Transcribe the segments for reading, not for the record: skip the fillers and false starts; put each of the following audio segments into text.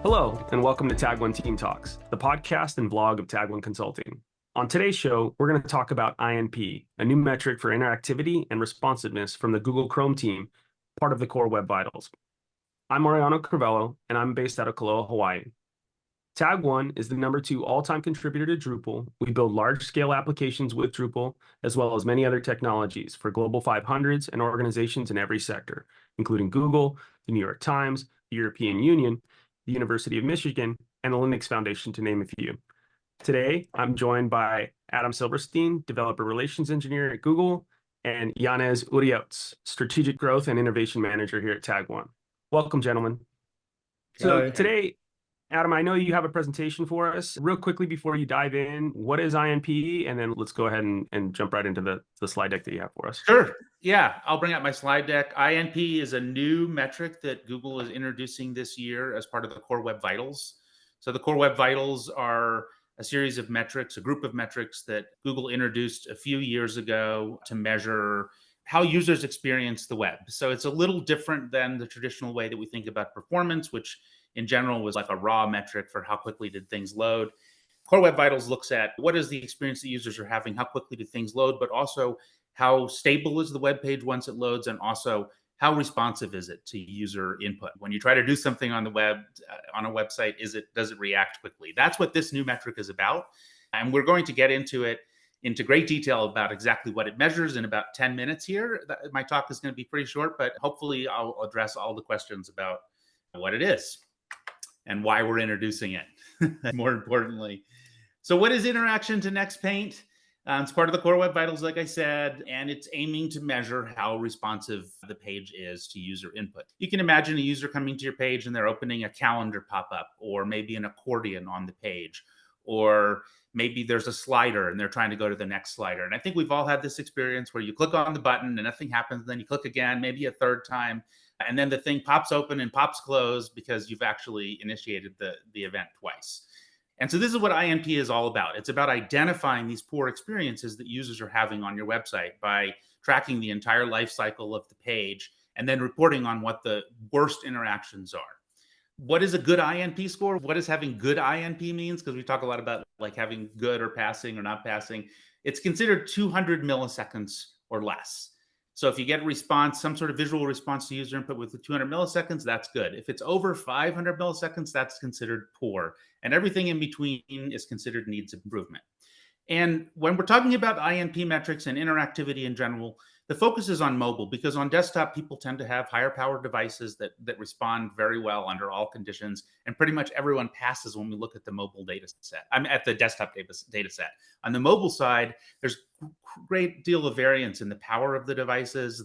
Hello, and welcome to Tag1 Team Talks, the podcast and vlog of Tag1 Consulting. On today's show, we're going to talk about INP, a new metric for interactivity and responsiveness from the Google Chrome team, part of the Core Web Vitals. I'm Mariano Crivello, and I'm based out of Kaloa, Hawaii. Tag1 is the #2 all-time contributor to Drupal. We build large-scale applications with Drupal, as well as many other technologies for Global 500s and organizations in every sector, including Google, the New York Times, the European Union, the University of Michigan, and the Linux Foundation, to name a few. Today, I'm joined by Adam Silverstein, Developer Relations Engineer at Google, and Yanez Uriotz, Strategic Growth and Innovation Manager here at Tag1. Welcome, gentlemen. So today, Adam, I know you have a presentation for us. Real quickly before you dive in, what is INP? And then let's go ahead and jump right into the slide deck that you have for us. Sure. Yeah, I'll bring up my slide deck. INP is a new metric that Google is introducing this year as part of the Core Web Vitals. So the Core Web Vitals are a series of metrics, a group of metrics that Google introduced a few years ago to measure how users experience the web. So it's a little different than the traditional way that we think about performance, which in general was like a raw metric for how quickly did things load. Core Web Vitals looks at what is the experience that users are having, how quickly do things load, but also how stable is the web page once it loads, and also how responsive is it to user input. When you try to do something on the web, on a website, does it react quickly? That's what this new metric is about. And we're going to get into great detail about exactly what it measures in about 10 minutes here. My talk is going to be pretty short, but hopefully I'll address all the questions about what it is and why we're introducing it, more importantly. So what is Interaction to Next Paint? It's part of the Core Web Vitals, like I said, and it's aiming to measure how responsive the page is to user input. You can imagine a user coming to your page and they're opening a calendar pop-up, or maybe an accordion on the page, or maybe there's a slider and they're trying to go to the next slider. And I think we've all had this experience where you click on the button and nothing happens, and then you click again, maybe a third time, and then the thing pops open and pops closed because you've actually initiated the event twice. And so this is what INP is all about. It's about identifying these poor experiences that users are having on your website by tracking the entire life cycle of the page and then reporting on what the worst interactions are. What is a good INP score? What does having good INP means? Because we talk a lot about like having good or passing or not passing. It's considered 200 milliseconds or less. So if you get a response, some sort of visual response to user input with 200 milliseconds, that's good. If it's over 500 milliseconds, that's considered poor. And everything in between is considered needs improvement. And when we're talking about INP metrics and interactivity in general, the focus is on mobile, because on desktop, people tend to have higher powered devices that respond very well under all conditions. And pretty much everyone passes when we look at the mobile data set. I'm at the desktop data set. On the mobile side, there's a great deal of variance in the power of the devices,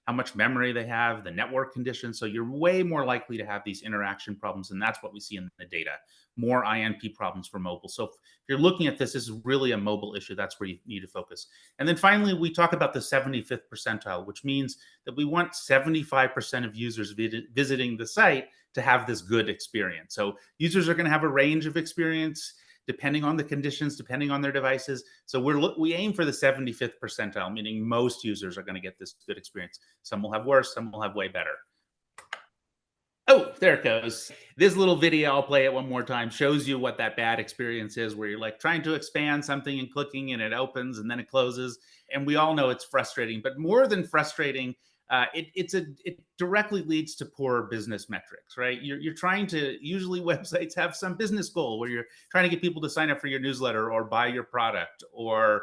how much memory they have, the network conditions. So you're way more likely to have these interaction problems. And that's what we see in the data, more INP problems for mobile. So if you're looking at this, this is really a mobile issue. That's where you need to focus. And then finally, we talk about the 75th percentile, which means that we want 75% of users visiting the site to have this good experience. So users are going to have a range of experience depending on the conditions, depending on their devices. So we aim for the 75th percentile, meaning most users are going to get this good experience. Some will have worse, some will have way better. Oh, there it goes. This little video, I'll play it one more time, shows you what that bad experience is, where you're like trying to expand something and clicking and it opens and then it closes. And we all know it's frustrating, but more than frustrating, it directly leads to poor business metrics, right? You're trying to, usually websites have some business goal where you're trying to get people to sign up for your newsletter or buy your product or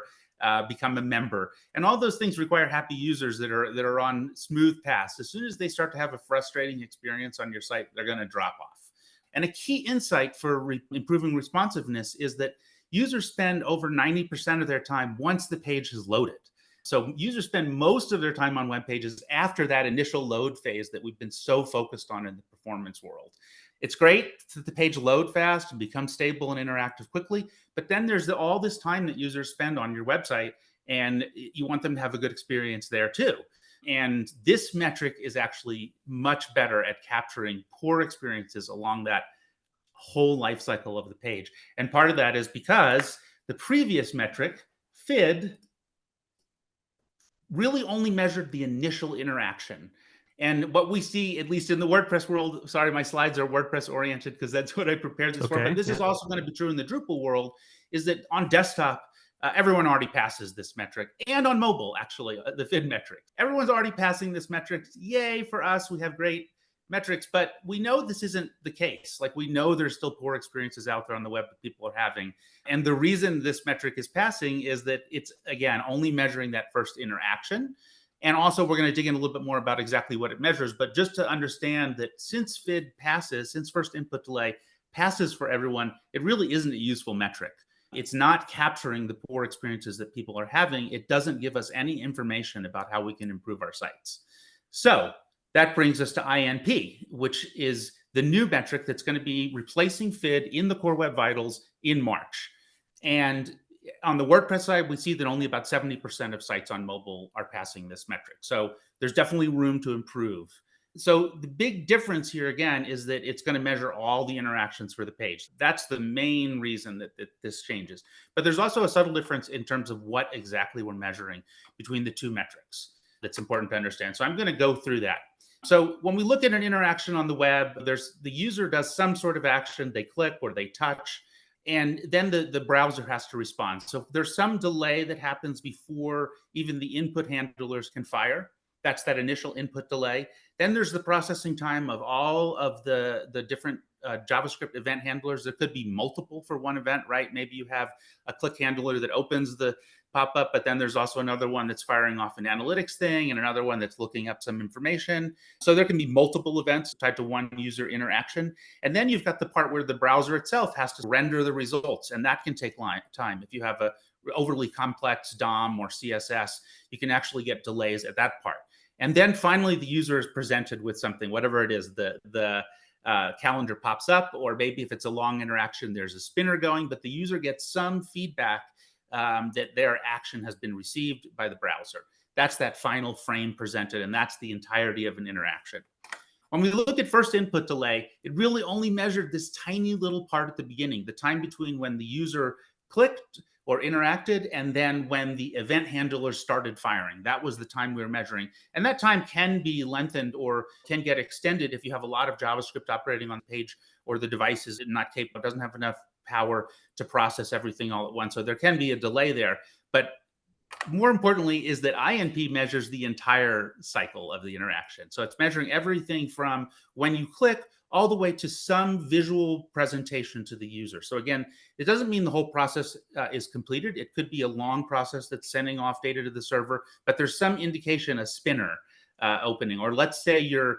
become a member. And all those things require happy users that are on smooth paths. As soon as they start to have a frustrating experience on your site, they're going to drop off. And a key insight for improving responsiveness is that users spend over 90% of their time once the page has loaded. So users spend most of their time on web pages after that initial load phase that we've been so focused on in the performance world. It's great that the page load fast and become stable and interactive quickly, but then there's all this time that users spend on your website, and you want them to have a good experience there too. And this metric is actually much better at capturing poor experiences along that whole life cycle of the page. And part of that is because the previous metric, FID, really only measured the initial interaction. And what we see, at least in the WordPress world, sorry, my slides are WordPress oriented because that's what I prepared this for, but this is also going to be true in the Drupal world, is that on desktop, everyone already passes this metric, and on mobile, actually, the FID metric. Everyone's already passing this metric. Yay for us, we have great metrics, but we know this isn't the case. Like, we know there's still poor experiences out there on the web that people are having. And the reason this metric is passing is that it's, again, only measuring that first interaction. And also, we're going to dig in a little bit more about exactly what it measures. But just to understand that since FID passes, since first input delay passes for everyone, it really isn't a useful metric. It's not capturing the poor experiences that people are having. It doesn't give us any information about how we can improve our sites. So that brings us to INP, which is the new metric that's going to be replacing FID in the Core Web Vitals in March. And on the WordPress side, we see that only about 70% of sites on mobile are passing this metric. So there's definitely room to improve. So the big difference here, again, is that it's going to measure all the interactions for the page. That's the main reason that this changes. But there's also a subtle difference in terms of what exactly we're measuring between the two metrics that's important to understand. So I'm going to go through that. So when we look at an interaction on the web, the user does some sort of action, they click or they touch, and then the browser has to respond. So there's some delay that happens before even the input handlers can fire. That's that initial input delay. Then there's the processing time of all of the different JavaScript event handlers. There could be multiple for one event, right? Maybe you have a click handler that opens the pop-up, but then there's also another one that's firing off an analytics thing and another one that's looking up some information. So there can be multiple events tied to one user interaction. And then you've got the part where the browser itself has to render the results, and that can take time. If you have a overly complex DOM or CSS, you can actually get delays at that part. And then finally, the user is presented with something, whatever it is, the calendar pops up, or maybe if it's a long interaction, there's a spinner going, but the user gets some feedback that their action has been received by the browser. That's that final frame presented, and that's the entirety of an interaction. When we look at first input delay, it really only measured this tiny little part at the beginning, the time between when the user clicked or interacted and then when the event handlers started firing. That was the time we were measuring. And that time can be lengthened or can get extended if you have a lot of JavaScript operating on the page, or the device is not capable, doesn't have enough power to process everything all at once. So there can be a delay there. But more importantly is that INP measures the entire cycle of the interaction. So it's measuring everything from when you click all the way to some visual presentation to the user. So again, it doesn't mean the whole process is completed. It could be a long process that's sending off data to the server, but there's some indication, a spinner opening, or let's say you're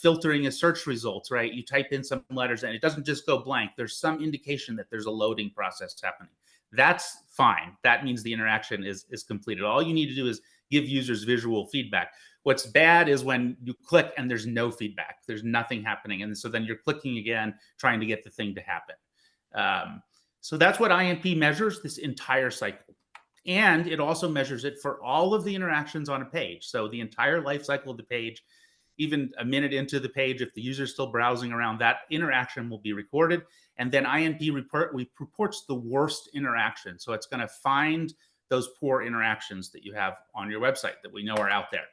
filtering a search results, right? You type in some letters and it doesn't just go blank. There's some indication that there's a loading process happening. That's fine. That means the interaction is completed. All you need to do is give users visual feedback. What's bad is when you click and there's no feedback. There's nothing happening. And so then you're clicking again, trying to get the thing to happen. So that's what INP measures, this entire cycle. And it also measures it for all of the interactions on a page. So the entire life cycle of the page, even a minute into the page, if the user's still browsing around, that interaction will be recorded. And then INP reports the worst interaction. So it's going to find those poor interactions that you have on your website that we know are out there.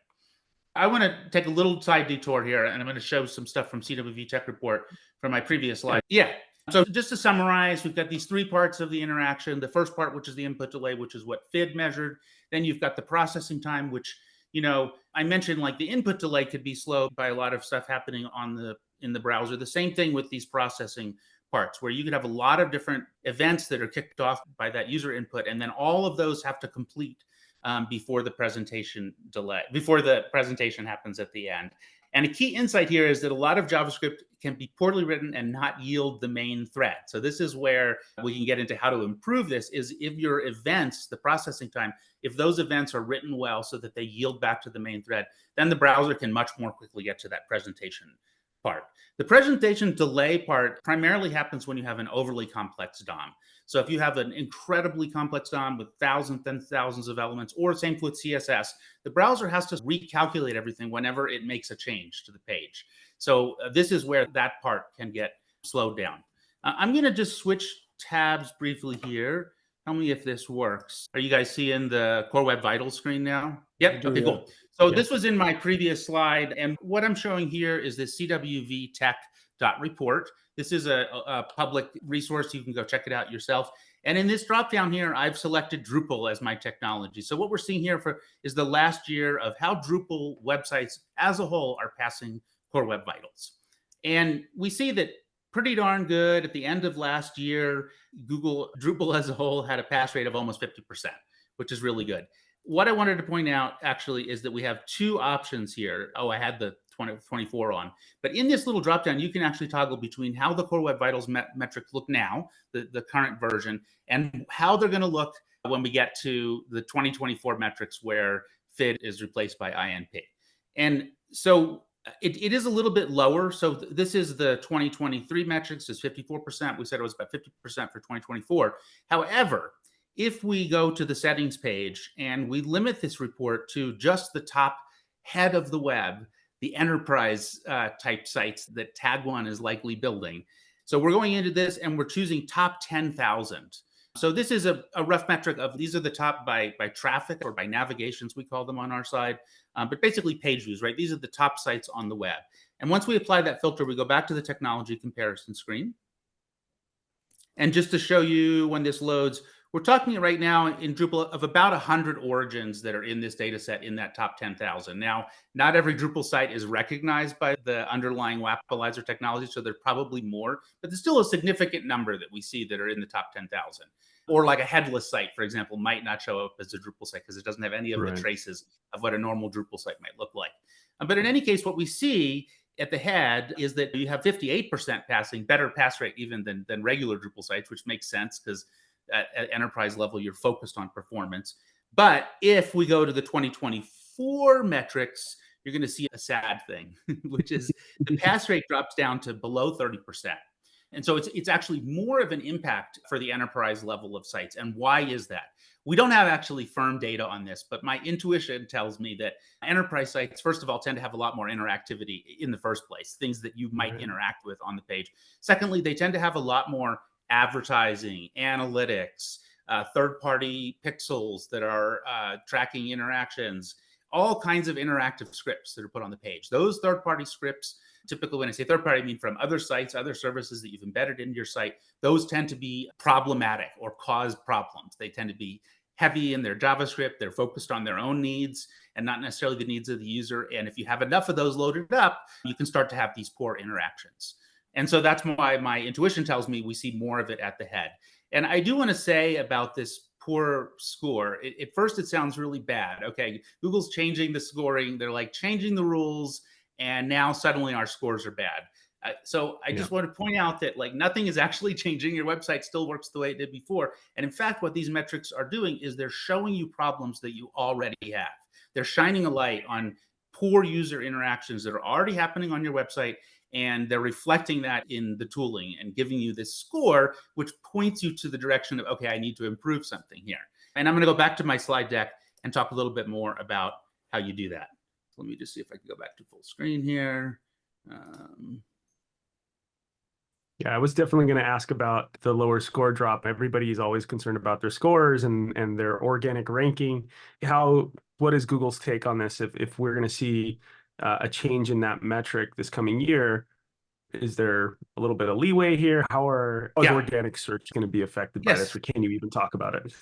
I want to take a little side detour here, and I'm going to show some stuff from CWV Tech Report from my previous slide. Yeah. So just to summarize, we've got these three parts of the interaction. The first part, which is the input delay, which is what FID measured. Then you've got the processing time, which, you know, I mentioned like the input delay could be slow by a lot of stuff happening in the browser. The same thing with these processing parts, where you could have a lot of different events that are kicked off by that user input, and then all of those have to complete before the presentation happens at the end. And a key insight here is that a lot of JavaScript can be poorly written and not yield the main thread. So this is where we can get into how to improve this, is if your events, the processing time, if those events are written well so that they yield back to the main thread, then the browser can much more quickly get to that presentation part. The presentation delay part primarily happens when you have an overly complex DOM. So if you have an incredibly complex DOM with thousands and thousands of elements, or same with CSS, the browser has to recalculate everything whenever it makes a change to the page. So this is where that part can get slowed down. I'm going to just switch tabs briefly here. Tell me if this works. Are you guys seeing the Core Web Vitals screen now? Yep. Okay, cool. So this was in my previous slide. And what I'm showing here is the CWV tech.report. This is a public resource. You can go check it out yourself. And in this drop down here, I've selected Drupal as my technology. So what we're seeing here is the last year of how Drupal websites as a whole are passing Core Web Vitals. And we see that pretty darn good. At the end of last year, Drupal as a whole had a pass rate of almost 50%, which is really good. What I wanted to point out actually is that we have two options here. Oh, I had the 24 on. But in this little dropdown, you can actually toggle between how the Core Web Vitals metrics look now, the current version, and how they're going to look when we get to the 2024 metrics where FID is replaced by INP. And so it is a little bit lower. So this is the 2023 metrics is 54%. We said it was about 50% for 2024. However, if we go to the settings page and we limit this report to just the top head of the web, the enterprise type sites that Tag1 is likely building. So we're going into this and we're choosing top 10,000. So this is a rough metric of these are the top by traffic or by navigations, we call them on our side, but basically page views, right? These are the top sites on the web. And once we apply that filter, we go back to the technology comparison screen. And just to show you when this loads, we're talking right now in Drupal of about 100 origins that are in this data set in that top 10,000. Now, not every Drupal site is recognized by the underlying WAPalizer technology, so there are probably more, but there's still a significant number that we see that are in the top 10,000. Or like a headless site, for example, might not show up as a Drupal site because it doesn't have any of the traces of what a normal Drupal site might look like. But in any case, what we see at the head is that you have 58% passing, better pass rate even than regular Drupal sites, which makes sense because at enterprise level, you're focused on performance. But if we go to the 2024 metrics, you're going to see a sad thing, which is the pass rate drops down to below 30%. And so it's actually more of an impact for the enterprise level of sites. And why is that? We don't have actually firm data on this, but my intuition tells me that enterprise sites, first of all, tend to have a lot more interactivity in the first place, things that you might interact with on the page. Secondly, they tend to have a lot more advertising, analytics, third-party pixels that are tracking interactions, all kinds of interactive scripts that are put on the page. Those third-party scripts, typically when I say third-party, I mean from other sites, other services that you've embedded into your site, those tend to be problematic or cause problems. They tend to be heavy in their JavaScript. They're focused on their own needs and not necessarily the needs of the user. And if you have enough of those loaded up, you can start to have these poor interactions. And so that's why my intuition tells me we see more of it at the head. And I do want to say about this poor score, at first it sounds really bad. Okay, Google's changing the scoring. They're like changing the rules. And now suddenly our scores are bad. So I just want to point out that like nothing is actually changing. Your website still works the way it did before. And in fact, what these metrics are doing is they're showing you problems that you already have. They're shining a light on poor user interactions that are already happening on your website. And they're reflecting that in the tooling and giving you this score, which points you to the direction of, okay, I need to improve something here. And I'm going to go back to my slide deck and talk a little bit more about how you do that. Let me just see if I can go back to full screen here. Yeah, I was definitely going to ask about the lower score drop. Everybody's always concerned about their scores and their organic ranking. What is Google's take on this? If we're going to see a change in that metric this coming year, is there a little bit of leeway here? How are organic search going to be affected by this, or can you even talk about it?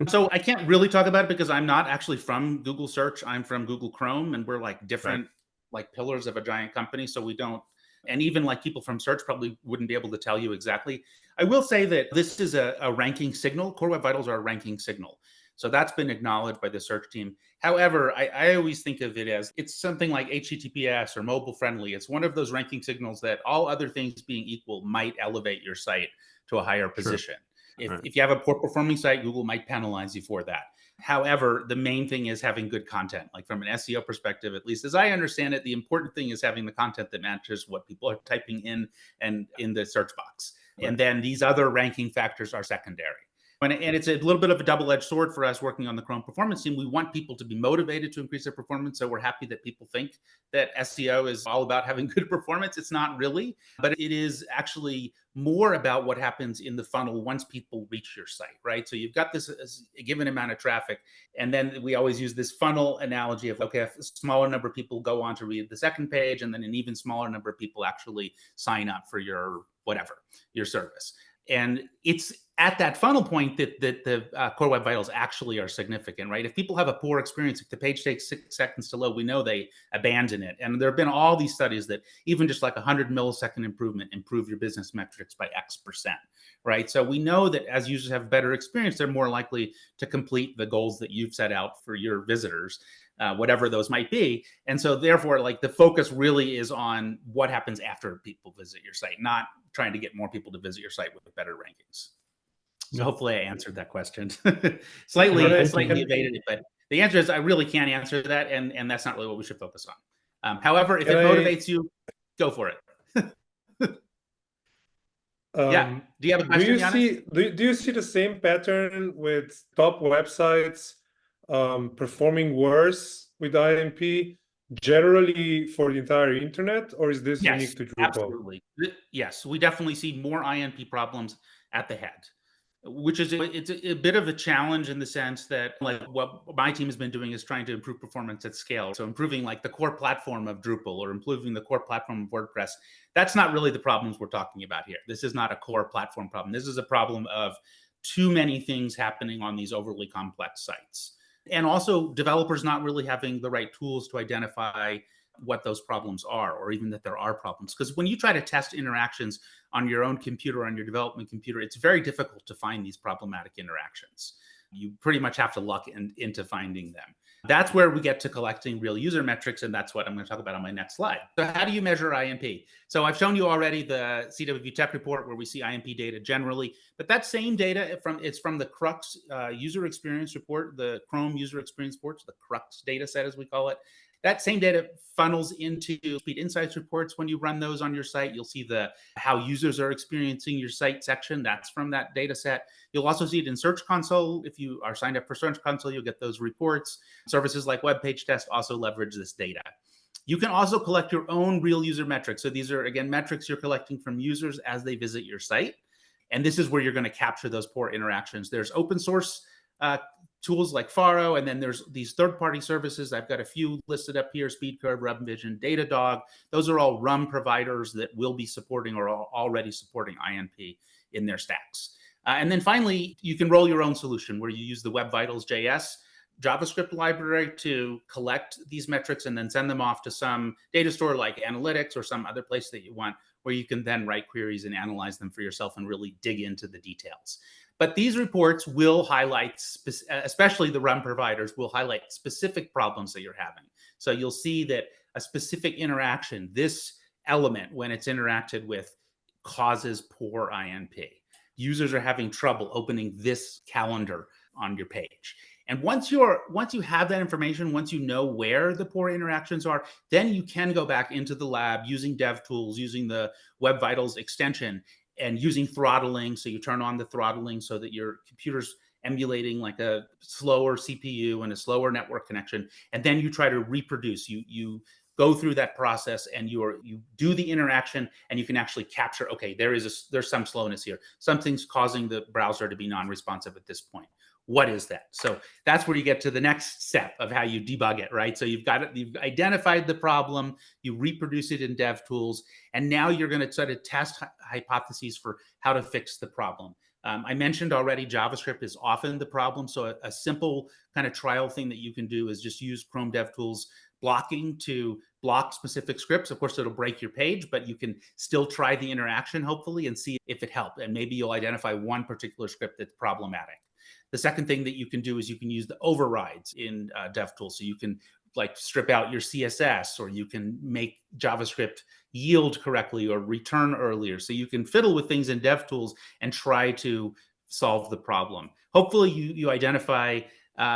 So I can't really talk about it because I'm not actually from Google Search. I'm from Google Chrome, and we're like different like pillars of a giant company. So we don't, and even like people from Search probably wouldn't be able to tell you exactly. I will say that this is a ranking signal. Core Web Vitals are a ranking signal. So that's been acknowledged by the search team. However, I always think of it as it's something like HTTPS or mobile friendly. It's one of those ranking signals that all other things being equal might elevate your site to a higher position. If you have a poor performing site, Google might penalize you for that. However, the main thing is having good content. Like from an SEO perspective, at least as I understand it, the important thing is having the content that matches what people are typing in and in the search box. And then these other ranking factors are secondary. And it's a little bit of a double-edged sword for us working on the Chrome performance team. We want people to be motivated to increase their performance. So we're happy that people think that SEO is all about having good performance. It's not really, but it is actually more about what happens in the funnel once people reach your site, right? So you've got this a given amount of traffic. And then we always use this funnel analogy of, okay, if a smaller number of people go on to read the second page, and then an even smaller number of people actually sign up for your whatever, your service. And it's at that funnel point that the Core Web Vitals actually are significant, right? If people have a poor experience, if the page takes 6 seconds to load, we know they abandon it. And there have been all these studies that even just like 100 millisecond improvement improve your business metrics by X%, right? So we know that as users have better experience, they're more likely to complete the goals that you've set out for your visitors, whatever those might be. And so therefore, like, the focus really is on what happens after people visit your site, not trying to get more people to visit your site with better rankings. So hopefully I answered that question. slightly evaded it, but the answer is I really can't answer that, and that's not really what we should focus on. However, if it motivates you, go for it. Yeah. Do you have a question, do you see the same pattern with top websites performing worse with INP generally for the entire internet, or is this unique to Drupal? Absolutely. Yes, we definitely see more INP problems at the head, which is it's a bit of a challenge in the sense that, like, what my team has been doing is trying to improve performance at scale. So improving like the core platform of Drupal or improving the core platform of WordPress. That's not really the problems we're talking about here. This is not a core platform problem. This is a problem of too many things happening on these overly complex sites. And also developers not really having the right tools to identify what those problems are, or even that there are problems. Because when you try to test interactions on your own computer, on your development computer, it's very difficult to find these problematic interactions. You pretty much have to luck into finding them. That's where we get to collecting real user metrics, and that's what I'm going to talk about on my next slide. So how do you measure INP? So I've shown you already the CWV Tech report where we see INP data generally, but that same data it's from the Crux user experience report, the Chrome user experience reports, the Crux data set as we call it. That same data funnels into Speed Insights reports. When you run those on your site, you'll see how users are experiencing your site section. That's from that data set. You'll also see it in Search Console. If you are signed up for Search Console, you'll get those reports. Services like Web Page Test also leverage this data. You can also collect your own real user metrics. So these are, again, metrics you're collecting from users as they visit your site. And this is where you're going to capture those poor interactions. There's open source tools like Faro, and then there's these third-party services. I've got a few listed up here: SpeedCurve, RumVision, Datadog. Those are all Rum providers that will be supporting or are already supporting INP in their stacks. And then finally, you can roll your own solution where you use the Web Vitals JS JavaScript library to collect these metrics and then send them off to some data store like Analytics or some other place that you want, where you can then write queries and analyze them for yourself and really dig into the details. But these reports will highlight, especially the Rum providers, will highlight specific problems that you're having. So you'll see that a specific interaction, this element, when it's interacted with, causes poor INP. Users are having trouble opening this calendar on your page. And once you have that information, once you know where the poor interactions are, then you can go back into the lab using DevTools, using the Web Vitals extension, and using throttling. So you turn on the throttling so that your computer's emulating like a slower CPU and a slower network connection. And then you try to reproduce. You go through that process and you do the interaction, and you can actually capture, okay, there's some slowness here. Something's causing the browser to be non-responsive at this point. What is that? So that's where you get to the next step of how you debug it, right? So you've identified the problem, you reproduce it in DevTools, and now you're going to try to test hypotheses for how to fix the problem. I mentioned already JavaScript is often the problem. So a simple kind of trial thing that you can do is just use Chrome DevTools blocking to block specific scripts. Of course, it'll break your page, but you can still try the interaction, hopefully, and see if it helped. And maybe you'll identify one particular script that's problematic. The second thing that you can do is you can use the overrides in DevTools. So you can like strip out your CSS, or you can make JavaScript yield correctly or return earlier. So you can fiddle with things in DevTools and try to solve the problem. Hopefully you identify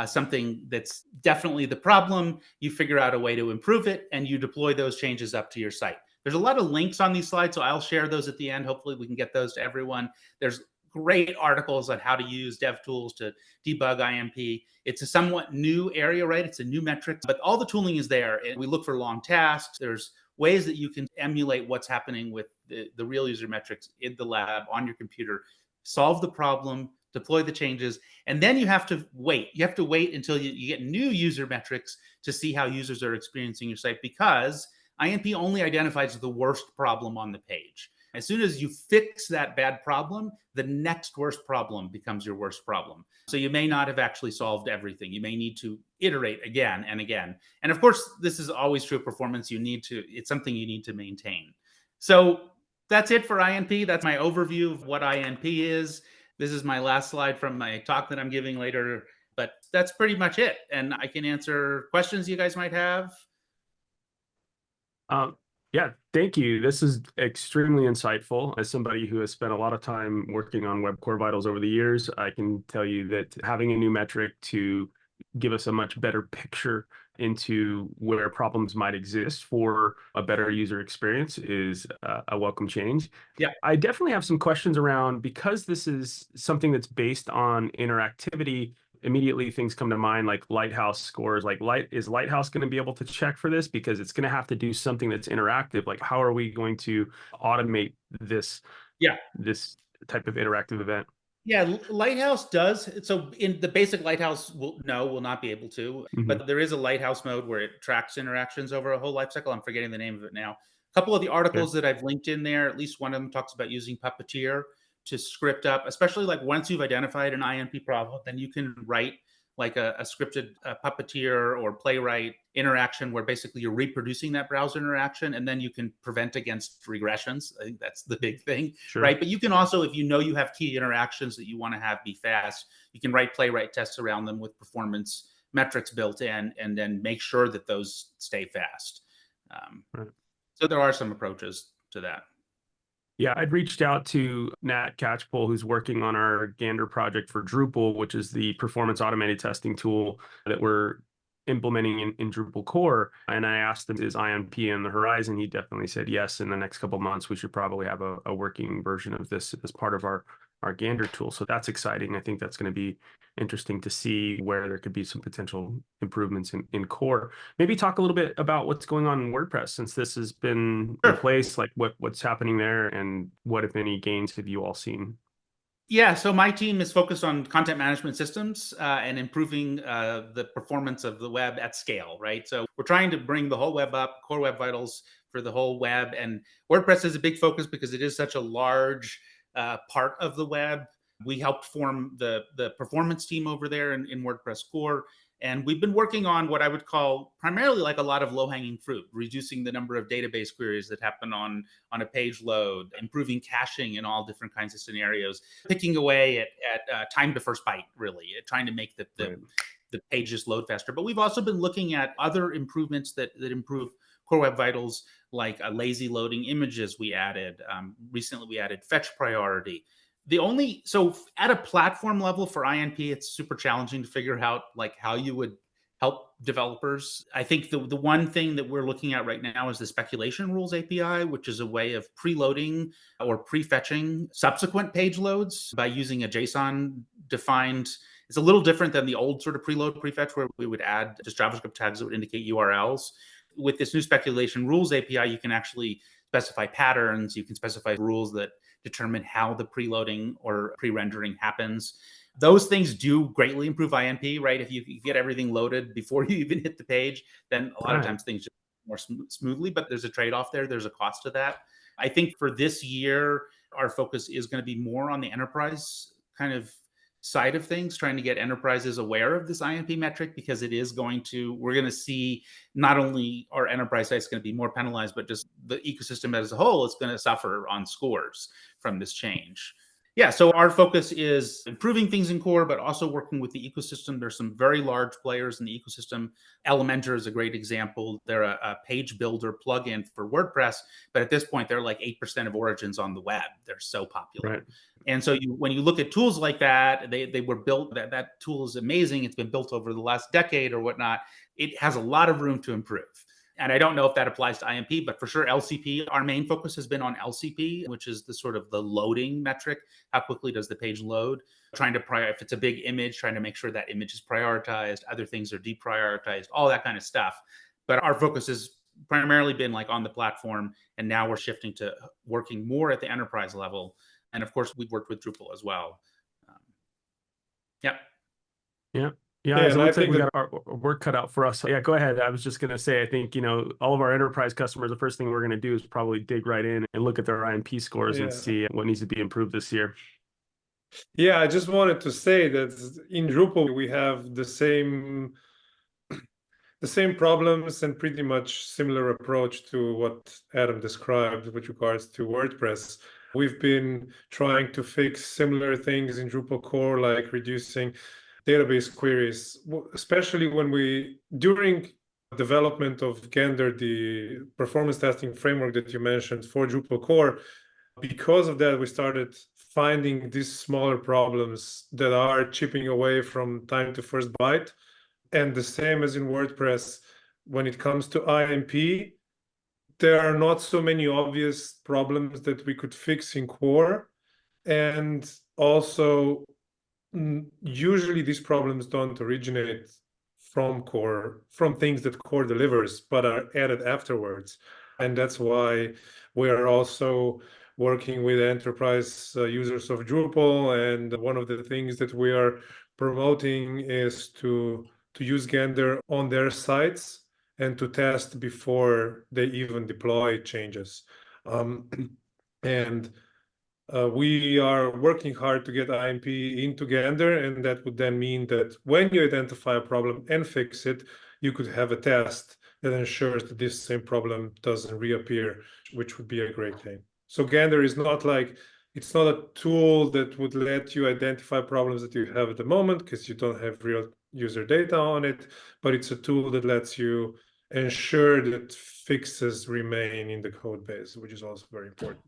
something that's definitely the problem, you figure out a way to improve it, and you deploy those changes up to your site. There's a lot of links on these slides, so I'll share those at the end. Hopefully we can get those to everyone. There's great articles on how to use dev tools to debug INP. It's a somewhat new area, right? It's a new metric, but all the tooling is there. And we look for long tasks. There's ways that you can emulate what's happening with the real user metrics in the lab on your computer, solve the problem, deploy the changes, and then you have to wait. You have to wait until you get new user metrics to see how users are experiencing your site, because INP only identifies the worst problem on the page. As soon as you fix that bad problem, the next worst problem becomes your worst problem. So you may not have actually solved everything. You may need to iterate again and again. And of course, this is always true of performance. It's something you need to maintain. So that's it for INP. That's my overview of what INP is. This is my last slide from my talk that I'm giving later, but that's pretty much it. And I can answer questions you guys might have. Yeah, thank you. This is extremely insightful. As somebody who has spent a lot of time working on Web Core Vitals over the years, I can tell you that having a new metric to give us a much better picture into where problems might exist for a better user experience is a welcome change. Yeah, I definitely have some questions around, because this is something that's based on interactivity. Immediately things come to mind like Lighthouse scores. Like is Lighthouse going to be able to check for this? Because it's going to have to do something that's interactive. Like, how are we going to automate this this type of interactive event? Yeah, Lighthouse does. So in the basic Lighthouse, will not be able to. But there is a Lighthouse mode where it tracks interactions over a whole lifecycle. I'm forgetting the name of it now. A couple of the articles that I've linked in there, at least one of them talks about using Puppeteer to script up, especially like once you've identified an INP problem, then you can write like a scripted Puppeteer or Playwright interaction where basically you're reproducing that browser interaction, and then you can prevent against regressions. I think that's the big thing, right? But you can also, if you know you have key interactions that you want to have be fast, you can write Playwright tests around them with performance metrics built in, and then make sure that those stay fast. So there are some approaches to that. Yeah, I'd reached out to Nat Catchpole, who's working on our Gander project for Drupal, which is the performance automated testing tool that we're implementing in Drupal core. And I asked him, is INP on the horizon? He definitely said yes. In the next couple of months, we should probably have a working version of this as part of our Gander tool. So that's exciting. I think that's going to be interesting to see where there could be some potential improvements in core. Maybe talk a little bit about what's going on in WordPress since this has been in place, like what's happening there, and what, if any, gains have you all seen? Yeah, so my team is focused on content management systems and improving the performance of the web at scale, right? So we're trying to bring the whole web up, Core Web Vitals for the whole web. And WordPress is a big focus because it is such a large part of the web. We helped form the performance team over there in WordPress core. And we've been working on what I would call primarily like a lot of low-hanging fruit, reducing the number of database queries that happen on a page load, improving caching in all different kinds of scenarios, picking away at time to first byte, really, trying to make the pages load faster. But we've also been looking at other improvements that improve Core Web Vitals, like lazy loading images we added. Recently, we added fetch priority. So at a platform level for INP, it's super challenging to figure out like how you would help developers. I think the one thing that we're looking at right now is the speculation rules API, which is a way of preloading or prefetching subsequent page loads by using a JSON defined. It's a little different than the old sort of preload prefetch where we would add just JavaScript tags that would indicate URLs. With this new speculation rules API, you can actually specify patterns. You can specify rules that determine how the preloading or pre-rendering happens. Those things do greatly improve INP, right? If you get everything loaded before you even hit the page, then a lot of times things just more smoothly, but there's a trade-off there. There's a cost to that. I think for this year, our focus is going to be more on the enterprise kind of side of things, trying to get enterprises aware of this INP metric, because we're going to see not only our enterprise sites going to be more penalized, but just the ecosystem as a whole is going to suffer on scores from this change. Yeah, so our focus is improving things in core, but also working with the ecosystem. There's some very large players in the ecosystem. Elementor is a great example. They're a page builder plugin for WordPress, but at this point, they're like 8% of origins on the web. They're so popular. Right. And so when you look at tools like that, they were built, that tool is amazing. It's been built over the last decade or whatnot. It has a lot of room to improve. And I don't know if that applies to INP, but for sure LCP, our main focus has been on LCP, which is the sort of the loading metric. How quickly does the page load? Trying to if it's a big image, trying to make sure that image is prioritized, other things are deprioritized, all that kind of stuff. But our focus has primarily been like on the platform, and now we're shifting to working more at the enterprise level. And of course, we've worked with Drupal as well. Yep. Yeah. Yeah, Yeah, and it I looks like think we that got our work cut out for us. Yeah, go ahead. I was just going to say, I think, all of our enterprise customers, the first thing we're going to do is probably dig right in and look at their INP scores and yeah. see what needs to be improved this year. Yeah, I just wanted to say that in Drupal we have the same problems and pretty much similar approach to what Adam described with regards to WordPress. We've been trying to fix similar things in Drupal core, like reducing database queries, especially when during development of Gander, the performance testing framework that you mentioned for Drupal core. Because of that, we started finding these smaller problems that are chipping away from time to first byte. And the same as in WordPress, when it comes to INP, there are not so many obvious problems that we could fix in core. And also, usually these problems don't originate from core, from things that core delivers, but are added afterwards. And that's why we are also working with enterprise users of Drupal. And one of the things that we are promoting is to use Gander on their sites and to test before they even deploy changes. And we are working hard to get INP into Gander, and that would then mean that when you identify a problem and fix it, you could have a test that ensures that this same problem doesn't reappear, which would be a great thing. So Gander is not like, it's not a tool that would let you identify problems that you have at the moment because you don't have real user data on it, but it's a tool that lets you ensure that fixes remain in the code base, which is also very important.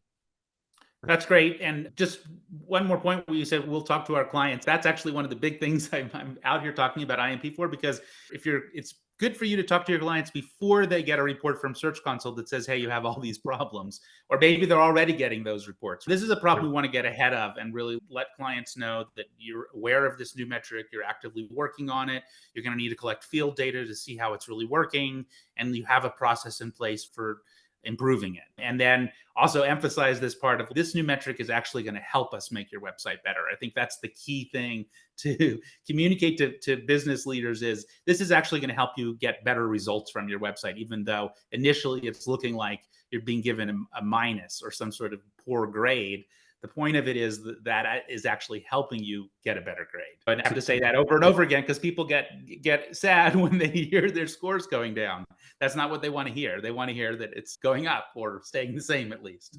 That's great. And just one more point where you said we'll talk to our clients. That's actually one of the big things I'm out here talking about INP for, because it's good for you to talk to your clients before they get a report from Search Console that says, hey, you have all these problems, or maybe they're already getting those reports. This is a problem we want to get ahead of and really let clients know that you're aware of this new metric, you're actively working on it, you're going to need to collect field data to see how it's really working, and you have a process in place for improving it. And then also emphasize this part of this new metric is actually going to help us make your website better. I think that's the key thing to communicate to business leaders, is this is actually going to help you get better results from your website, even though initially it's looking like you're being given a minus or some sort of poor grade. The point of it is that is actually helping you get a better grade. I have to say that over and over again because people get sad when they hear their scores going down. That's not what they want to hear. They want to hear that it's going up or staying the same at least.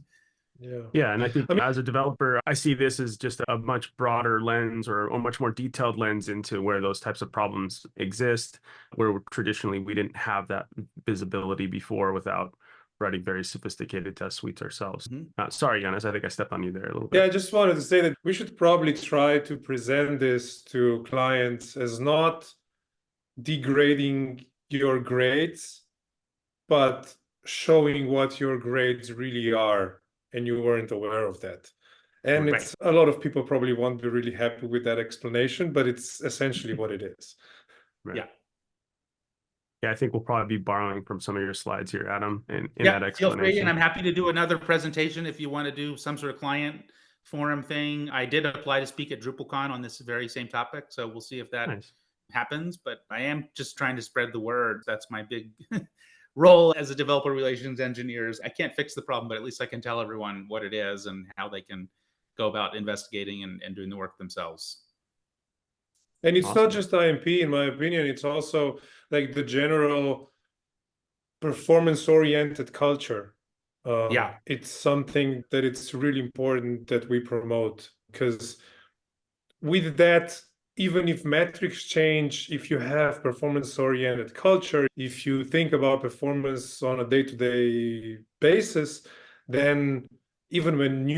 Yeah, and I think as a developer, I see this as just a much broader lens or a much more detailed lens into where those types of problems exist, where traditionally we didn't have that visibility before without writing very sophisticated test suites ourselves. Sorry, Yannis, I think I stepped on you there a little bit. Yeah, I just wanted to say that we should probably try to present this to clients as not degrading your grades, but showing what your grades really are, and you weren't aware of that. And Right. it's a lot of people probably won't be really happy with that explanation, but it's essentially what it is. Right. Yeah. Yeah, I think we'll probably be borrowing from some of your slides here, Adam, in that explanation. Feel free, and I'm happy to do another presentation if you want to do some sort of client forum thing. I did apply to speak at DrupalCon on this very same topic, so we'll see if that happens. But I am just trying to spread the word. That's my big role as a developer relations engineer. I can't fix the problem, but at least I can tell everyone what it is and how they can go about investigating and doing the work themselves. And it's not just INP, in my opinion, it's also like the general performance-oriented culture. It's something that it's really important that we promote, because with that, even if metrics change, if you have performance-oriented culture, if you think about performance on a day-to-day basis, then even when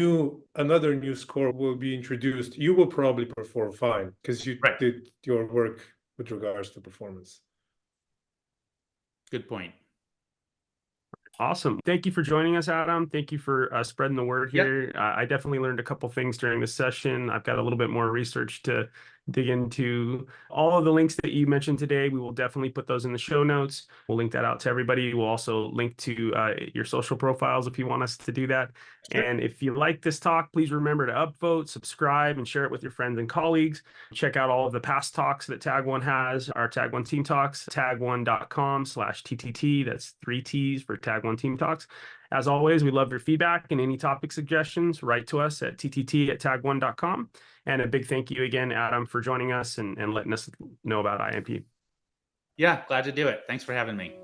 another new score will be introduced, you will probably perform fine because you did your work with regards to performance. Good point. Awesome. Thank you for joining us, Adam. Thank you for spreading the word Yep. here. I definitely learned a couple things during this session. I've got a little bit more research to dig into. All of the links that you mentioned today, we will definitely put those in the show notes. We'll link that out to everybody. We'll also link to your social profiles if you want us to do that. Sure. And if you like this talk, please remember to upvote, subscribe, and share it with your friends and colleagues. Check out all of the past talks that Tag1 has, our Tag1 team talks, tag1.com/TTT. That's 3 T's for Tag1 team talks. As always, we love your feedback and any topic suggestions. Write to us at ttt@tag1.com. And a big thank you again, Adam, for joining us and letting us know about INP. Yeah, glad to do it. Thanks for having me.